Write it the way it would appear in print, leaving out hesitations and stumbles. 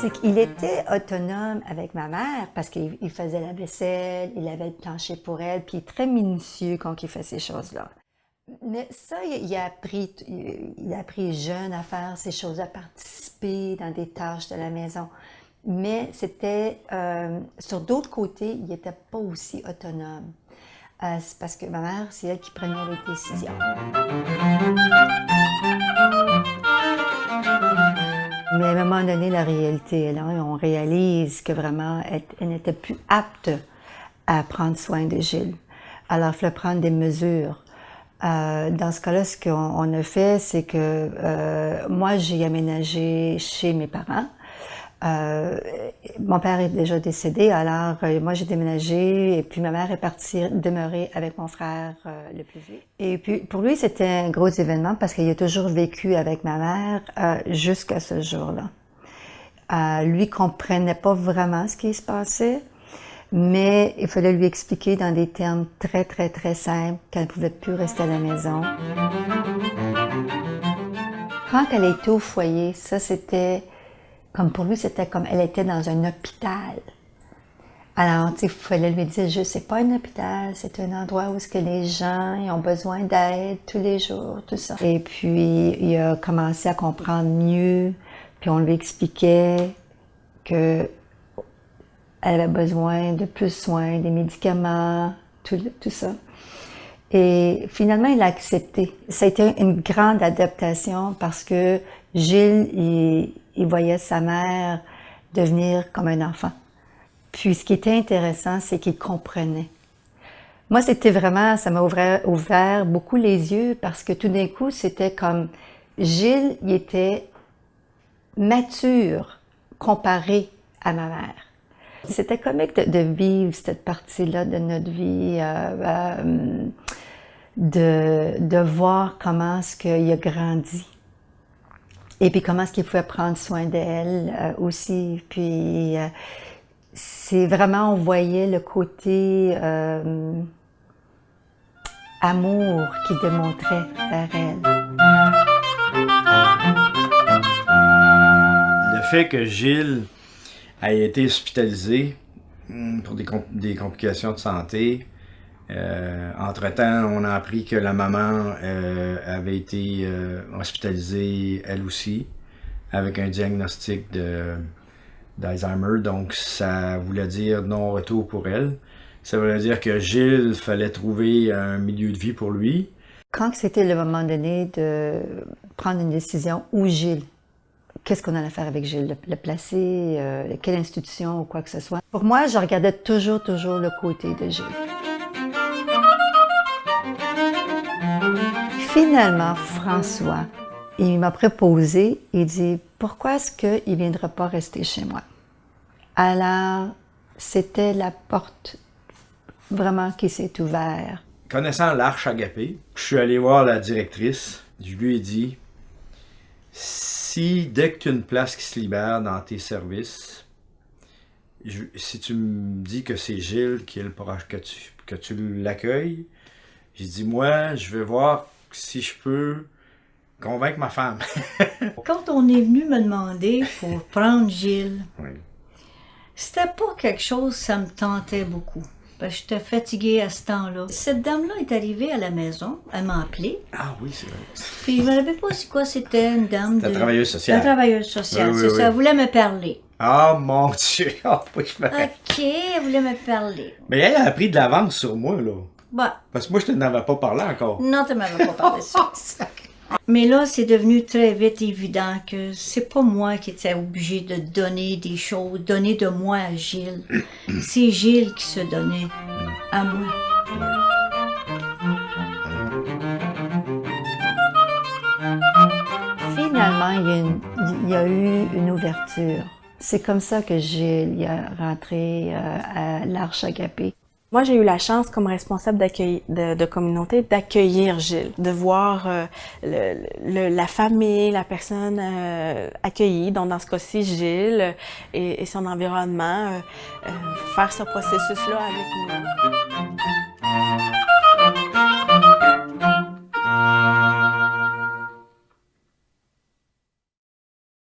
C'est qu'il était autonome avec ma mère parce qu'il faisait la vaisselle, il avait le plancher pour elle, puis il est très minutieux quand il fait ces choses-là. Mais ça, il a appris jeune à faire ces choses, à participer dans des tâches de la maison. Mais c'était, sur d'autres côtés, il n'était pas aussi autonome. C'est parce que ma mère, c'est elle qui prenait les décisions. Mais à un moment donné, la réalité est là, et on réalise que vraiment, elle n'était plus apte à prendre soin de Gilles. Alors, il fallait prendre des mesures. Dans ce cas-là, ce qu'on a fait, c'est que moi, j'ai aménagé chez mes parents. Mon père est déjà décédé, alors moi j'ai déménagé et puis ma mère est partie demeurer avec mon frère le plus vieux. Et puis pour lui c'était un gros événement parce qu'il a toujours vécu avec ma mère jusqu'à ce jour-là. Lui comprenait pas vraiment ce qui se passait, mais il fallait lui expliquer dans des termes très très très simples qu'elle ne pouvait plus rester à la maison. Quand elle était au foyer, ça c'était comme pour lui, c'était comme elle était dans un hôpital. Alors, tu sais, il fallait lui dire, c'est pas un hôpital, c'est un endroit où est-ce que les gens ils ont besoin d'aide tous les jours, tout ça. Et puis, il a commencé à comprendre mieux, puis on lui expliquait que elle avait besoin de plus soins, des médicaments, tout ça. Et finalement, il a accepté. Ça a été une grande adaptation parce que Gilles, il voyait sa mère devenir comme un enfant. Puis ce qui était intéressant, c'est qu'il comprenait. Moi, c'était vraiment, ça m'a ouvert beaucoup les yeux parce que tout d'un coup, c'était comme Gilles, il était mature comparé à ma mère. C'était comique de vivre cette partie-là de notre vie, de voir comment est-ce qu'il a grandi. Et puis comment est-ce qu'il pouvait prendre soin d'elle aussi. Puis c'est vraiment, on voyait le côté amour qu'il démontrait vers elle. Le fait que Gilles ait été hospitalisé pour des complications de santé, entre-temps, on a appris que la maman avait été hospitalisée elle aussi, avec un diagnostic d'Alzheimer. Donc, ça voulait dire non-retour pour elle. Ça voulait dire que Gilles fallait trouver un milieu de vie pour lui. Quand c'était le moment donné de prendre une décision, où Gilles, qu'est-ce qu'on allait faire avec Gilles? Le placer, quelle institution ou quoi que ce soit. Pour moi, je regardais toujours le côté de Gilles. Finalement, François, il m'a proposé, il dit, pourquoi est-ce qu'il ne viendra pas rester chez moi? Alors, c'était la porte vraiment qui s'est ouverte. Connaissant l'Arche Agapé, je suis allé voir la directrice. Je lui ai dit, si dès que tu as une place qui se libère dans tes services, si tu me dis que c'est Gilles qui est le proche, que tu l'accueilles, j'ai dit, moi, je vais voir si je peux convaincre ma femme. Quand on est venu me demander pour prendre Gilles, Oui. c'était pas quelque chose, ça me tentait beaucoup. Parce que j'étais fatiguée à ce temps-là. Cette dame-là est arrivée à la maison, elle m'a appelée. Ah oui, c'est vrai. Puis je ne savais pas c'est quoi c'était, une dame C'était une travailleuse sociale. Une travailleuse sociale, Oui, c'est oui, ça. Elle oui. voulait me parler. Ah mon Dieu! Ah, oui, je me rappelle. OK, elle voulait me parler. Mais elle a pris de l'avance sur moi, là. Bah, Parce que moi, je n'en avais pas parlé encore. non, tu m'avais pas parlé de ça. Mais là, c'est devenu très vite évident que c'est pas moi qui étais obligée de donner des choses, donner de moi à Gilles. C'est Gilles qui se donnait à moi. Finalement, il y a eu une ouverture. C'est comme ça que Gilles est rentré à l'Arche Agapé. Moi, j'ai eu la chance, comme responsable de communauté, d'accueillir Gilles, de voir la famille, la personne accueillie, donc dans ce cas-ci, Gilles et son environnement, faire ce processus-là avec nous.